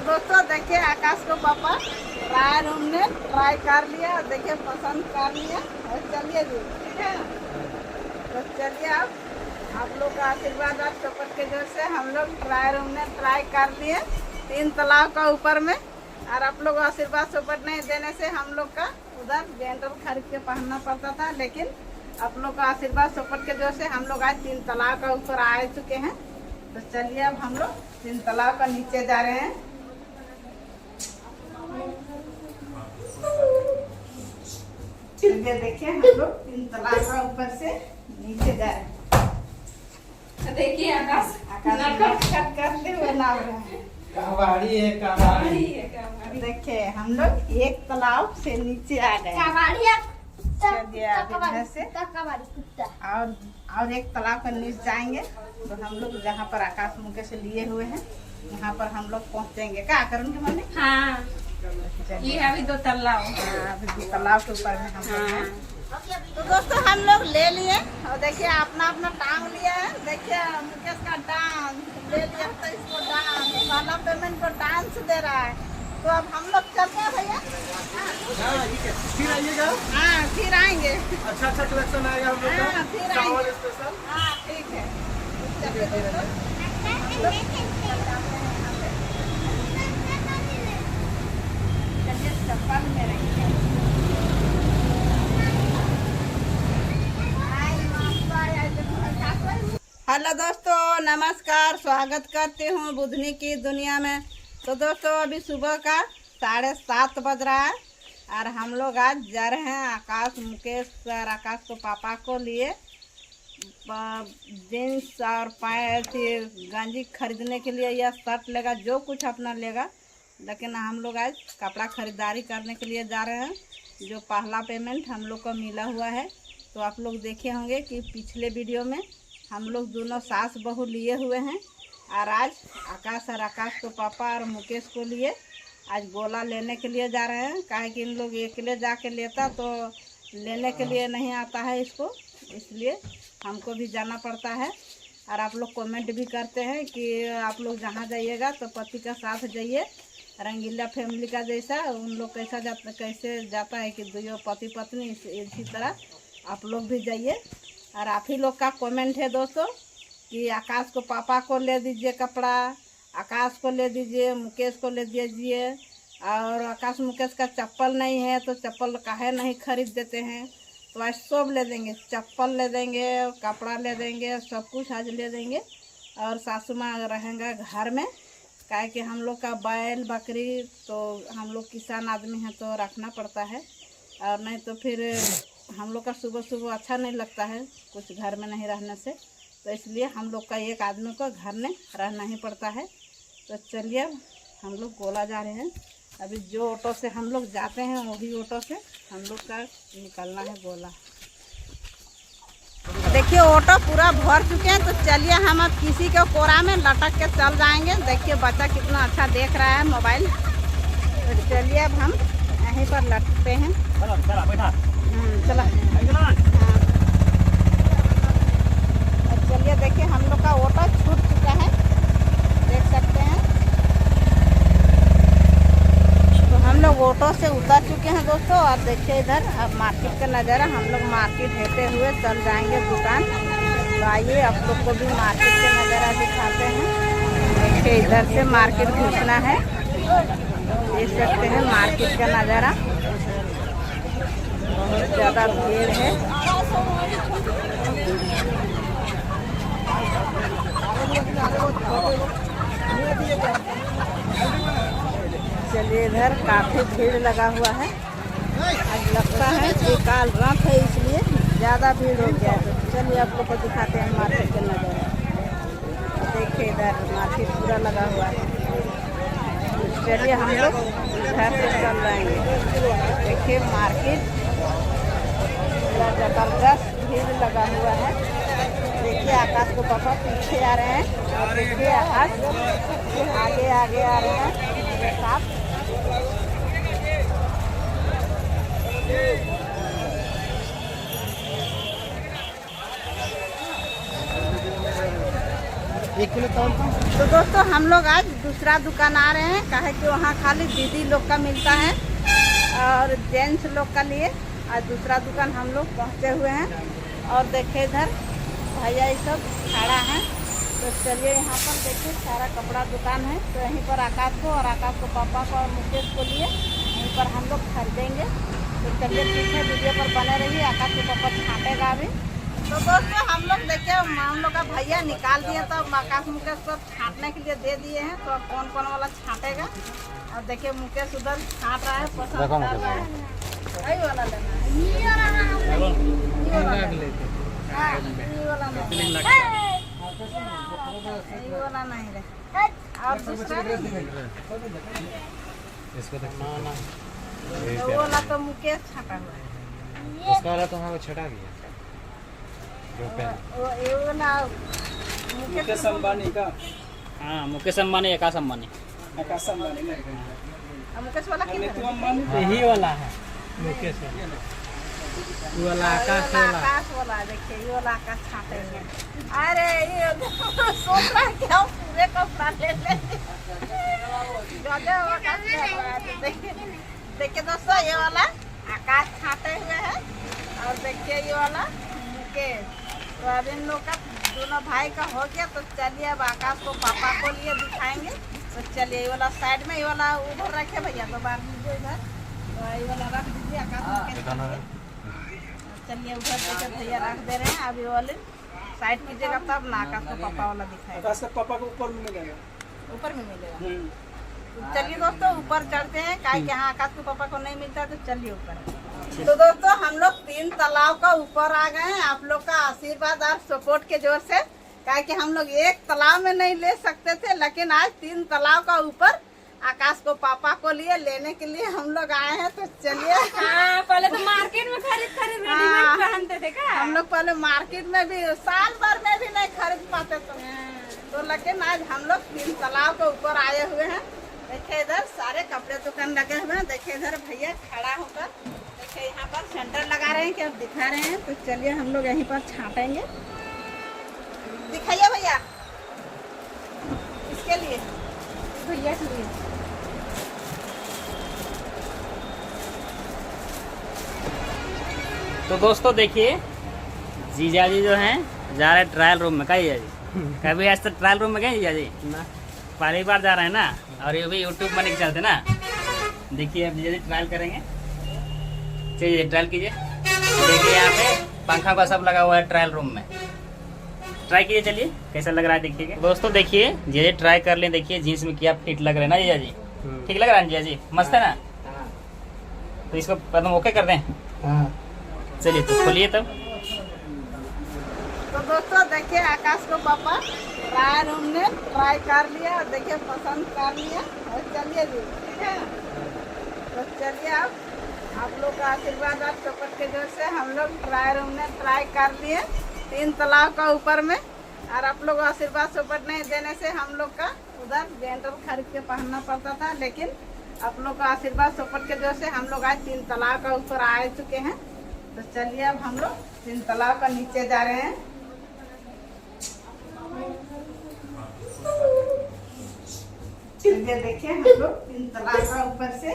दोस्तों देखिए आकाश को पापा ट्राई रूम ने ट्राई कर लिया, देखिए पसंद कर लिया। और चलिए जी, ठीक है। तो चलिए आप लोग का आशीर्वाद और सपोर्ट के जोर से हम लोग ट्राई रूम ने ट्राई कर लिए 3 तालाब का ऊपर में। और आप लोग आशीर्वाद सपोर्ट नहीं देने से हम लोग का उधर जेंटल खरीद के पहनना पड़ता था, लेकिन आप लोग का आशीर्वाद सपोर्ट के जोर से हम लोग आज 3 तालाब का ऊपर आ चुके हैं। तो चलिए अब हम लोग 3 तालाब का नीचे जा रहे हैं। चलिए देखिए हम लोग 3 तालाब का ऊपर से नीचे जा रहे हैं। देखिए आकाश कट करते हुए नाव रहे हैं। कबाड़ी है, कबाड़ी है। देखिए हम लोग 1 तालाब से नीचे आ गए। चलिए अब इधर से और 1 तालाब का नीचे जाएंगे। तो हम लोग जहाँ पर आकाश मुके से लिए हुए हैं वहाँ पर हम लोग पहुँचेंगे। क्या करूँगी मम्मी? हाँ, ये अभी 2 तालाब। अभी 2 तालाब के ऊपर में हम लोग हैं। तो दोस्तों हम लोग ले लिए और देखिए अपना अपना टांग लिया है। देखिए मुकेश का डांस ले लिया, तो इसको डांस वाला पेमेंट को डांस दे रहा है। तो अब हम लोग चलते हैं भैया। फिर आइएगा। हाँ फिर आएंगे। अच्छा कलेक्शन आएगा हम लोग का। फिर चावल आएंगे। स्पेशल। हाँ ठीक है। चलिए दोस्तों चलिए चप्पल में रखिए। हेलो दोस्तों, नमस्कार, स्वागत करती हूँ बुधनी की दुनिया में। तो दोस्तों अभी सुबह का 7:30 बज रहा है और हम लोग आज जा रहे हैं आकाश मुकेश और आकाश को पापा को लिए जीन्स और गंजी खरीदने के लिए, या शर्ट लेगा, जो कुछ अपना लेगा। लेकिन हम लोग आज कपड़ा खरीदारी करने के लिए जा रहे हैं। जो पहला पेमेंट हम लोग को मिला हुआ है, तो आप लोग देखे होंगे कि पिछले वीडियो में हम लोग दोनों सास बहू लिए हुए हैं। और आज आकाश को पापा और मुकेश को लिए आज गोला लेने के लिए जा रहे हैं। काहे कि इन लोग अकेले जाके लेता तो लेने के लिए नहीं आता है इसको, इसलिए हमको भी जाना पड़ता है। और आप लोग कमेंट भी करते हैं कि आप लोग जहाँ जाइएगा तो पति का साथ जाइए, रंगीला फैमिली का जैसा। उन लोग कैसे जाता है कि दो पति पत्नी, इसी तरह आप लोग भी जाइए। और आप ही लोग का कमेंट है दोस्तों कि आकाश को पापा को ले दीजिए कपड़ा, आकाश को ले दीजिए, मुकेश को ले दीजिए। और आकाश मुकेश का चप्पल नहीं है तो चप्पल काहे नहीं खरीद देते हैं। तो आज सब ले देंगे, चप्पल ले देंगे, कपड़ा ले देंगे, सब कुछ आज ले देंगे। और सासू माँ रहेंगे घर में, काहे कि हम लोग का बैल बकरी, तो हम लोग किसान आदमी हैं तो रखना पड़ता है। और नहीं तो फिर हम लोग का सुबह सुबह अच्छा नहीं लगता है कुछ घर में नहीं रहने से। तो इसलिए हम लोग का एक आदमी को घर में रहना ही पड़ता है। तो चलिए हम लोग गोला जा रहे हैं। अभी जो ऑटो से हम लोग जाते हैं वही ऑटो से हम लोग का निकलना है गोला। देखिए ऑटो पूरा भर चुके हैं। तो चलिए हम अब किसी के कोरा में लटक के चल जाएंगे। देखिए बच्चा कितना अच्छा देख रहा है मोबाइल। तो चलिए अब हम यहीं पर लटकते हैं। चला हाँ। और चलिए देखिए हम लोग का ऑटो छूट चुका है, देख सकते हैं। तो हम लोग ऑटो से उतर चुके हैं दोस्तों। और देखिए इधर अब मार्केट का नज़ारा, हम लोग मार्केट हेते हुए चल जाएंगे दुकान। तो आइए आप लोग को भी मार्केट का नज़ारा दिखाते हैं। देखिए इधर से मार्केट घुसना है, देख सकते हैं मार्केट का नज़ारा। बहुत ज़्यादा भीड़ है। चलिए इधर काफ़ी भीड़ लगा हुआ है। आज लगता है कि काल रात है इसलिए ज़्यादा भीड़ हो गया है। तो चलिए आप लोग को दिखाते हैं मार्केट के नज़ारा। देखिए इधर मार्केट पूरा लगा हुआ है। चलिए हम लोग इधर से चल जाएंगे। देखिए मार्केट पूरा ज़बरदस्त भीड़ लगा हुआ है। देखिए आकाश को पापा पीछे आ रहे हैं और देखिए आकाश आगे आगे आ रहे हैं मेरे साथ। 1 किलो तौल का। तो दोस्तों हम लोग आज दूसरा दुकान आ रहे हैं, काहे कि वहाँ खाली दीदी लोग का मिलता है और जेंट्स लोग का लिए आज दूसरा दुकान हम लोग पहुँचे हुए हैं। और देखिए इधर भैया ये सब खड़ा है। तो चलिए यहाँ पर देखिए सारा कपड़ा दुकान है। तो यहीं पर आकाश को और आकाश को पापा को और मुकेश को लिए यहीं पर हम लोग खरीदेंगे। तो चलिए ठीक है, वीडियो पर बने रहिए। आकाश को पापा छाटेगा अभी। तो दोस्तों हम लोग देखिए हम लोग का भैया निकाल दिए, तो आकाश मुकेश को छाटने के लिए दे दिए हैं। तो अब कौन कौन वाला छाटेगा। और देखिए मुकेश उधर छाट रहा है, पसंद कर रहा है। वही वाला लेना है, ये वाला नहीं रे। और दूसरा इसको देखना ना, वो वाला तो मुकेश छाटा हुआ है। उसका वाला तो हमको छटा गया। वो ये वाला मुकेश अंबानी का। हाँ, मुकेश अंबानी, आकाश अंबानी। आकाश अंबानी मुकेश वाला कितना है? यही वाला है मुकेश वाला। आकाश वाला देखिए, ये वाला आकाश छाटेंगे। अरे ये सोच रहा है कि हम पूरे कपड़ा ले ले। देखिए दोस्तों ये वाला आकाश छाटे हुए है और देखिए ये वाला मुकेश। तो अब इन लोग का दोनों भाई का हो गया। तो चलिए अब आकाश को पापा को लिए दिखाएंगे। तो चलिए ये वाला साइड में, ये वाला उधर रखे भैया, तो बाहर दीजिए इधर। तो ये वाला रख दीजिए आकाश। चलिए उधर देखिए भैया रख दे रहे हैं। अब ये वाले साइड कीजिएगा तब ना आकाश को पापा वाला दिखाएगा। आकाश का पापा को ऊपर में मिलेगा। ऊपर में मिलेगा। तो चलिए दोस्तों ऊपर चढ़ते हैं, काहे कि यहाँ आकाश के पापा को नहीं मिलता। तो चलिए ऊपर। तो दोस्तों हम लोग 3 तालाब का ऊपर आ गए हैं। आप लोग का आशीर्वाद और सपोर्ट के जोर से, काहे कि हम लोग 1 तालाब में नहीं ले सकते थे, लेकिन आज 3 तालाब का ऊपर आकाश को पापा को लिए लेने के लिए हम लोग आए हैं। तो चलिए। हाँ, पहले तो मार्केट में खरीद रेडीमेड पहनते थे क्या? हम लोग पहले मार्केट में भी साल भर में भी नहीं खरीद पाते तो लेकिन आज हम लोग 3 तालाब के ऊपर आए हुए हैं। देखिए इधर सारे कपड़े दुकान लगे हुए हैं। देखिए इधर भैया खड़ा होकर देखिए यहाँ पर सेंटर लगा रहे हैं कि अब दिखा रहे हैं। तो चलिए हम लोग यहीं पर छाटेंगे। दिखाइए भैया इसके लिए, भैया के लिए। तो दोस्तों देखिए जीजा जी जो हैं जा रहे हैं ट्रायल रूम में। क्या जीजा जी, कभी आज तक ट्रायल रूम में गए जीजा जी? पहली बार जा रहे हैं ना, और ये भी यूट्यूब में नहीं चलते ना। देखिए अब जीजा जी ट्रायल करेंगे। चलिए ट्रायल कीजिए। देखिए यहाँ पे पंखा का सब लगा हुआ है ट्रायल रूम में। ट्राई कीजिए, चलिए कैसा लग रहा है देखिए। दोस्तों देखिए जीजा जी ट्राई कर लें। देखिए जीन्स में क्या फिट लग रहे हैं ना जीजा जी? ठीक लग रहा है जीजा जी? मस्त है ना? तो इसको कदम ओके कर दें। चलिए तो खोलिए तब। तो दोस्तों देखिए आकाश को पापा ट्राई रूम ने ट्राई कर लिया और देखिए पसंद कर लिया। और चलिए जी, ठीक है। तो चलिए अब आप लोग का आशीर्वाद और सपोर्ट के जोर से हम लोग ट्राई रूम ने ट्राई कर लिए 3 तालाब का ऊपर में। और आप लोग आशीर्वाद सपोर्ट नहीं देने से हम लोग का उधर जेंटल खरीद के पहनना पड़ता था, लेकिन आप लोग का आशीर्वाद सपोर्ट के जोर से हम लोग आज 3 तालाब का ऊपर आ चुके हैं। तो चलिए अब हम लोग 3 तालाब का नीचे जा रहे हैं। चलिए देखिए हम लोग 3 तालाब का ऊपर से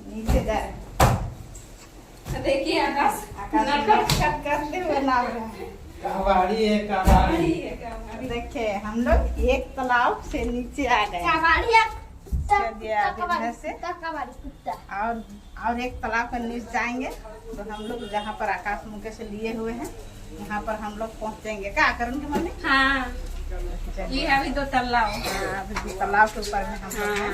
नीचे जा रहे हैं। देखिए आकाश कट करते हुए नाम रहे हैं। कबाड़ी है, कबाड़ी। देखिए हम लोग 1 तालाब से नीचे आ गए। चलिए अब इधर से और 1 तालाब का नीचे जाएंगे। तो हम लोग जहाँ पर आकाश मुकेश से लिए हुए हैं वहाँ पर हम लोग पहुँचेंगे। क्या करेंगे मम्मी? हाँ, चलिए ये है अभी 2 तालाब। अभी 2 तालाब के ऊपर में हम लोग हैं।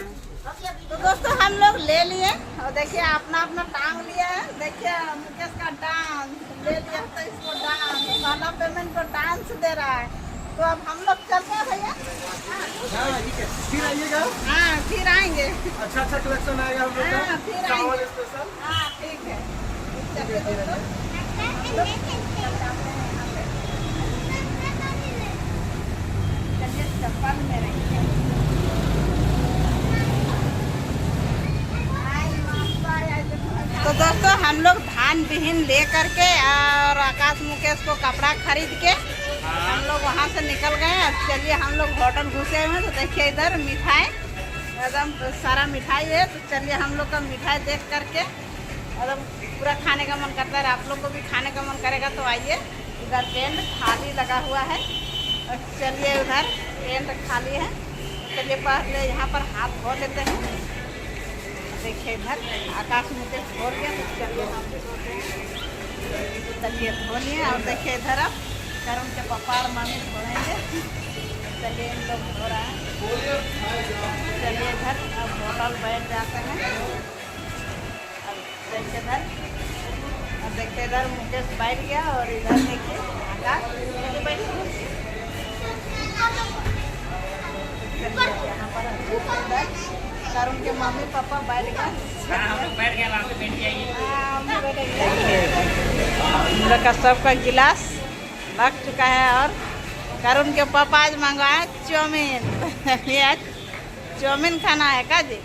तो दोस्तों हम लोग ले लिए और देखिए अपना अपना टांग लिया है। देखिए मुकेश का डांस ले लिया, तो इसको डांस वाला पेमेंट को डांस दे रहा है। तो अब हम लोग चलते हैं भैया। फिर आइएगा। हाँ फिर आएंगे। अच्छा कलेक्शन आएगा हम लोग हाँ का। फिर चावल आएंगे। स्पेशल। हाँ ठीक है। चलिए दोस्तों चलिए चप्पल में रहेंगे। तो दोस्तों हम लोग धान बिहीन ले करके और आकाश मुकेश को कपड़ा खरीद के हम लोग वहाँ से निकल गए। अब चलिए हम लोग होटल घुसे हुए हैं, तो देखिए इधर मिठाई एकदम सारा मिठाई है। तो चलिए हम लोग का मिठाई देख करके एकदम पूरा खाने का मन करता है। आप लोग को भी खाने का मन करेगा तो आइए। इधर टेंट खाली लगा हुआ है और चलिए उधर टेंट खाली है। तो चलिए पहले यहाँ पर हाथ धो लेते हैं। देखिए इधर आकाश मुझे धो लिया, तो चलिए हम चलिए धो लिए। और देखिए इधर अब करुण के पापा और मम्मी धोएंगे। चलिए इन लोग धो रहे हैं। चलिए इधर अब होटल बैठ जाते हैं। अब देखिए इधर मुकेश बैठ गया और इधर देखिए आकाश बैठ यहाँ पर करुण के मम्मी पापा बैठ गए। हम लोग बैठ गए, वहाँ पे बैठ जाइए। हम लोग का सबका गिलास लग चुका है। और करुण के पापा आज मंगवाए चाउमीन। ये आज चाउमीन खाना है का जी?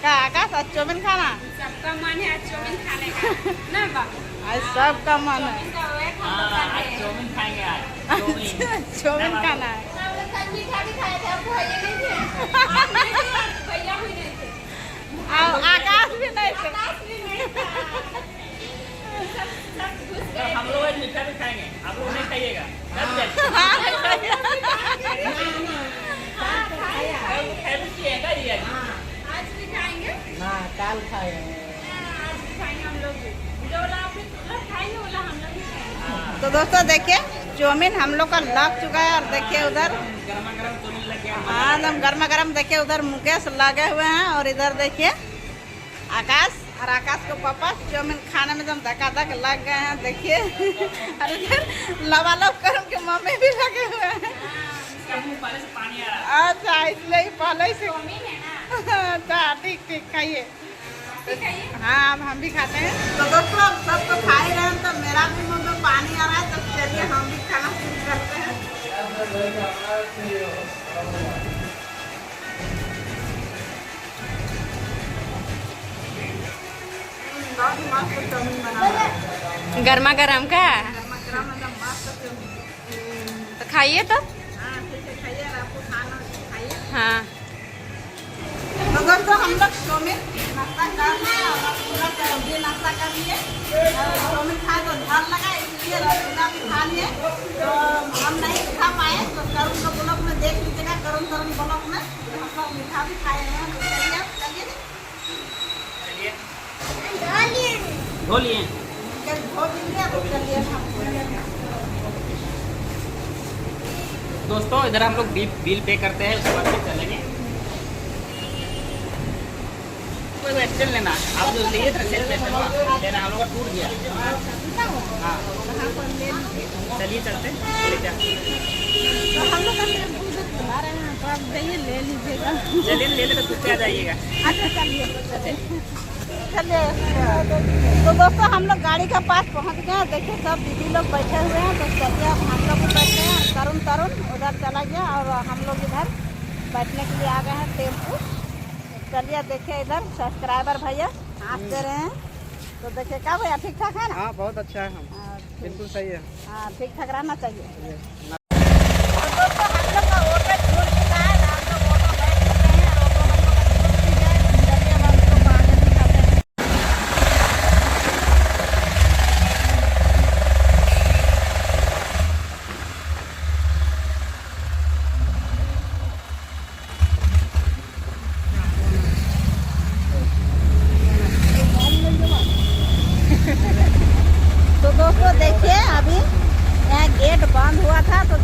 का आकाश आज चाउमीन खाना? सबका मन है आज चाउमीन खाने का ना बाबू? आज सबका मन है आज चाउमीन खाएंगे। आज चाउमीन खाना है। मीठा भी खाए थे, अब भैया नहीं थे। भैया भी नहीं थे, और आकाश भी नहीं थे। आकाश भी नहीं था। सब घुस तो गए। हम लोग आज मीठा भी खाएंगे, आप लोग नहीं खाइएगा। आज भी खाएंगे। काल खाए आज भी खाएंगे हम लोग भी। जो वाला आपने खाएंगे वाला हम लोग भी खाएंगे। तो दोस्तों देखिए चाउमीन हम लोग का लग चुका है। और देखिए उधर गर्मा गर्म चाउमीन लग गया। हाँ एकदम गर्मा गर्म। देखिए उधर मुकेश लगे हुए हैं और इधर देखिए आकाश और आकाश के पापा चाउमीन खाने में एकदम धकाधक लग गए हैं। देखिए और इधर लबालब करुण के मम्मी भी लगे हुए हैं। इसका मुंह पहले से पानी आ रहा है। अच्छा इसलिए ही पहले से। चाउमीन है ना? अच्छा ठीक ठीक खाइए। ठीक है ये? हाँ अब हम भी खाते हैं। तो दोस्तों अब सब तो खा ही रहे हैं, तो मेरा भी मुंह में पानी आ रहा है। तो चलिए हम भी खाना शुरू करते हैं। बहुत मस्त चाउमीन बना हुआ है। गर्मा गर्म का गर्मा गर्म एकदम मस्त चाउमीन। तो खाइए तो। हाँ ठीक है खाइए। और आपको खाना है तो खाइए। हाँ तो दोस्तों हम लोग चाउमीन नाश्ता कर लिए और अब पूरा भी नाश्ता कर लिए। और चाउमीन खाए तो डर लगा, इसलिए रसगुल्ला भी खा लिए। तो हम नहीं खा पाए, तो करुण का ब्लॉग में देख लीजिएगा। करुण ब्लॉग में हम लोग मीठा भी खाए हैं। तो चलिए चलिए धो लिए। धो लीजिए। तो चलिए हम दोस्तों इधर हम लोग बिल पे करते हैं, उसके बाद फिर चलेंगे। कोई एक्शन लेना, आप जो लिए थे सेल लेना, हम लोग का टूट गया। हाँ चलिए चलते लेते हैं। तो हम लोग बुला रहे हैं, तो आप जाइए ले लीजिएगा। चलिए ले लेते तो आ जाइएगा। अच्छा चलिए चलिए। तो दोस्तों हम लोग गाड़ी के पास पहुंच गए हैं। देखिए सब दीदी लोग बैठे हुए हैं। तो चलिए अब हम लोग भी बैठे हैं। तरुण उधर चला गया और हम लोग इधर बैठने के लिए आ गए हैं टेम्पू। चलिए देखिए इधर सब्सक्राइबर भैया हाथ दे रहे हैं। तो देखिए क्या भैया ठीक ठाक है ना? हाँ बहुत अच्छा है। हम हाँ, बिल्कुल सही है। हाँ ठीक ठाक रहना चाहिए। और दोस्तों हम लोग का ऑटो छूट चुका है। हम लोग ऑटो बैठ चुके हैं और ऑटो हम लोग का छूट भी गया। चलिए अब हम लोग आगे दिखाते हैं। तो दोस्तों देखिए अभी यहाँ गेट बंद हुआ था, तो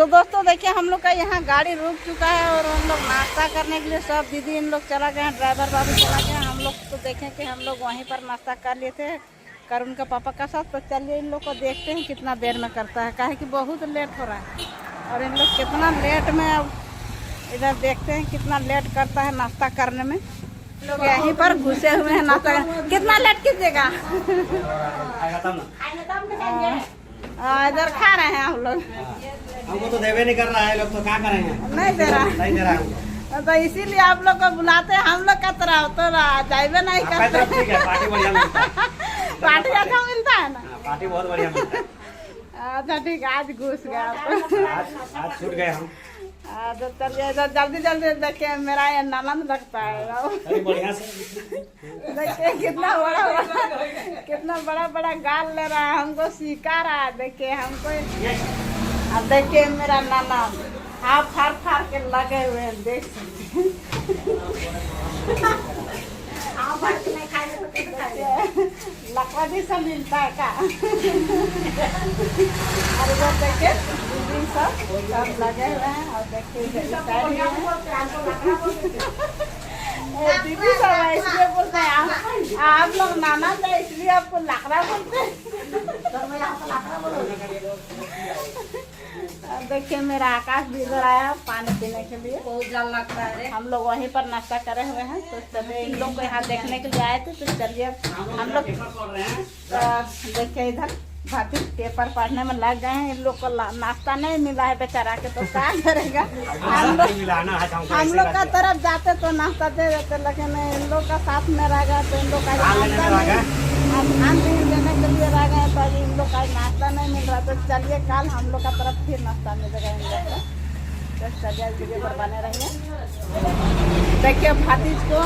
तो दोस्तों देखिए हम लोग का यहाँ गाड़ी रुक चुका है और हम लोग नाश्ता करने के लिए सब दीदी इन लोग चला गए हैं, ड्राइवर बाबू चला गए हैं। हम लोग तो देखें कि हम लोग वहीं पर नाश्ता कर लिए थे करुण का पापा का साथ। तो चलिए इन लोग को देखते हैं कितना देर में करता है, काहे कि बहुत लेट हो रहा है और इन लोग कितना लेट में अब इधर देखते हैं कितना लेट करता है नाश्ता करने में। लोग यहीं पर घुसे हुए हैं नाश्ता कितना लेट कीजिएगा। इधर खा रहे हैं हम लोग। हमको तो देवे नहीं कर रहा है, लोग तो क्या करेंगे, नहीं दे रहा नहीं दे रहा है। तो इसीलिए आप लोग को बुलाते हैं, हम लोग का तरह तो जाइबे नहीं करते। ठीक है, पार्टी बढ़िया मिलता है। पार्टी अच्छा मिलता है ना। पार्टी बहुत बढ़िया मिलता है। अच्छा ठीक है, आज घुस गया आज छूट गए हम। तो चलिए जल्दी जल्दी देखिए मेरा ये ननद लगता है। अरे बढ़िया से देखिए कितना बड़ा बड़ा गाल ले रहा है, हमको सिखा रहा है। देखिए हमको अब देखिए मेरा ननद हाथ फाड़ फाड़ के लगे हुए हैं, देख सकते लकड़ी से मिलता है का। और वो देखिए दीदी सब लगे हुए हैं और देखिए दीदी सब है इसलिए बोलते हैं आप लोग नाना है इसलिए आपको लकड़ा बोलते हैं। देखिए मेरा आकाश भी इधर आया पानी पीने के लिए, बहुत जल लगता है। हम लोग वहीं पर नाश्ता करे हुए हैं तो चलिए इन लोग को यहाँ देखने के लिए आए थे। तो चलिए हम लोग देखिए इधर भाभी पेपर पढ़ने में लग गए हैं। इन लोग को नाश्ता नहीं मिला है बेचारा के, तो क्या करेगा। हम लोग का तरफ जाते तो नाश्ता दे देते, लेकिन इन लोग का साथ में रह गया तो इन लोग का ध्यान देने के लिए रह गए तो अभी इन लोग का नाश्ता नहीं मिल रहा। तो चलिए कल हम लोग का तरफ फिर नाश्ता मिलेगा इन लोग का। तो चलिए वीडियो पर बने रहिए। देखिए भातीज को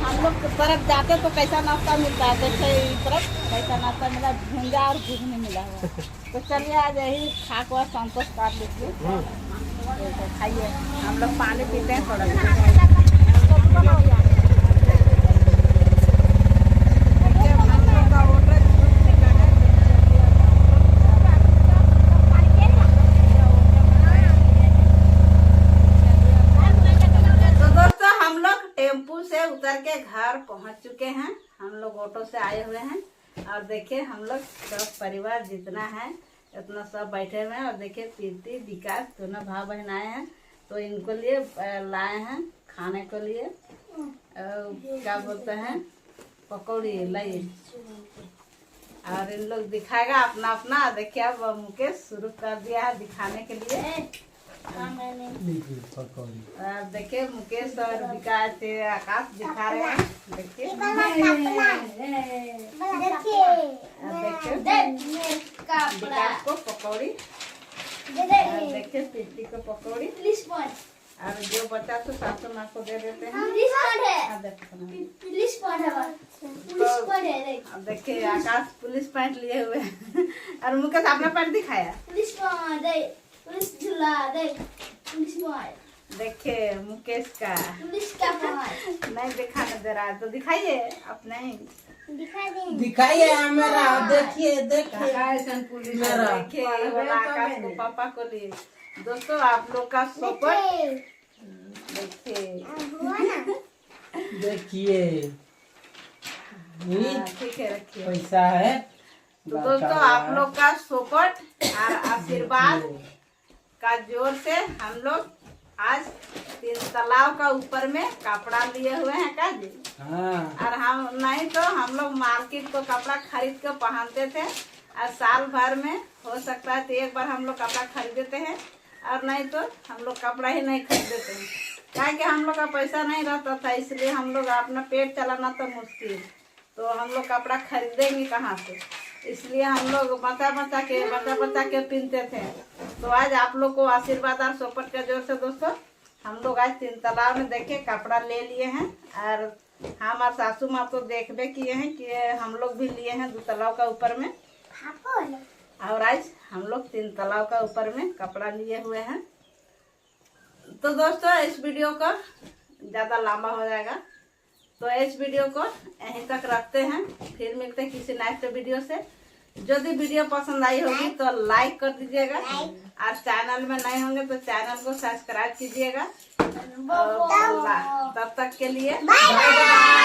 हम लोग तरफ जाते तो कैसा नाश्ता मिलता है, देखिए इस तरफ कैसा नाश्ता मिला, भुंजा और घुघनी मिला हुआ। तो चलिए आज यही खा को संतोष कर लीजिए, तो खाइए। हम लोग पानी पीते हैं थोड़ा। टेम्पू से उतर के घर पहुंच चुके हैं। हम लोग ऑटो से आए हुए हैं और देखिए हम लोग सब परिवार जितना है उतना सब बैठे हुए हैं। और देखिए प्रीति विकास दोनों भाई बहन आए हैं तो इनको लिए लाए हैं खाने के लिए क्या बोलते हैं पकौड़ी लाइए। और इन लोग दिखाएगा अपना अपना। देखिए अब मुकेश शुरू कर दिया है दिखाने के लिए। देखिए मुकेश और विकास से आकाश दिखा रहे हैं। देखिए विकास को पकौड़ी, देखिए प्रीति को पकौड़ी और जो बचा तो सासू माँ को दे देते हैं। अब देखिए आकाश पुलिस पैंट लिए हुए हैं और मुकेश अपना पैंट दिखाया। देखिए मुकेश का नहीं दिखाने दे रहा तो दिखाइए अपने ही दिखाइए मेरा। देखिए देखिए आकाश को पापा को लिए। दोस्तों आप लोग का सपोर्ट देखिए ठीक है रखिए पैसा है। तो दोस्तों आप लोग का सपोर्ट और आशीर्वाद का जोर से हम लोग आज 3 तालाब का ऊपर में कपड़ा लिए हुए हैं का जी। और हम नहीं तो हम लोग मार्केट को कपड़ा खरीद कर पहनते थे और साल भर में हो सकता है तो एक बार हम लोग कपड़ा खरीदते हैं और नहीं तो हम लोग कपड़ा ही नहीं खरीदते हैं। क्या कि हम लोग का पैसा नहीं रहता था इसलिए हम लोग अपना पेट चलाना तो मुश्किल, तो हम लोग कपड़ा खरीदेंगे कहाँ से, इसलिए हम लोग बचा बचा के पहनते थे। तो आज आप लोग को आशीर्वाद और सपोर्ट का जोर से दोस्तों हम लोग आज 3 तालाब में देखे कपड़ा ले लिए हैं। और हम और सासू माँ तो देखबे किए हैं कि हम लोग भी लिए हैं 2 तालाब का ऊपर में। और आज हम लोग 3 तालाब का ऊपर में कपड़ा लिए हुए हैं। तो दोस्तों इस वीडियो का ज़्यादा लंबा हो जाएगा तो इस वीडियो को यहीं तक रखते हैं। फिर मिलते हैं किसी नेक्स्ट वीडियो से। यदि वीडियो पसंद आई होगी तो लाइक कर दीजिएगा और चैनल में नए होंगे तो चैनल को सब्सक्राइब कीजिएगा। और तब तक के लिए बाय बाय।